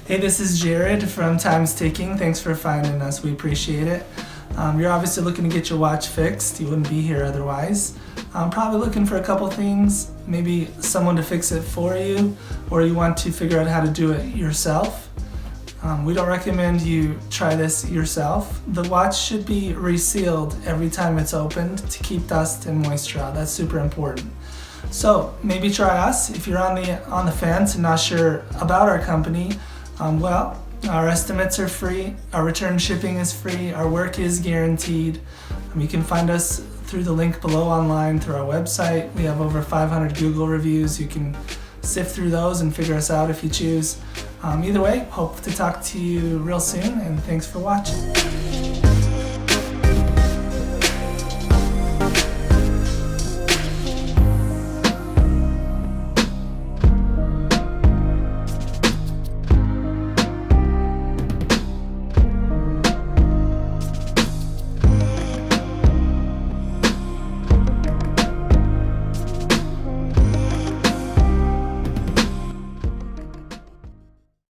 Hey, this is Jared from Time's Ticking. Thanks for finding us. We appreciate it. You're obviously looking to get your watch fixed. You wouldn't be here otherwise. Probably looking for a couple things, maybe someone to fix it for you, or you want to figure out how to do it yourself. We don't recommend you try this yourself. The watch should be resealed every time it's opened to keep dust and moisture out. That's super important. So maybe try us. If you're on the fence and not sure about our company, well, our estimates are free, our return shipping is free, our work is guaranteed. You can find us through the link below online through our website. We have over 500 Google reviews. You can sift through those and figure us out if you choose. Either way, hope to talk to you real soon, and thanks for watching.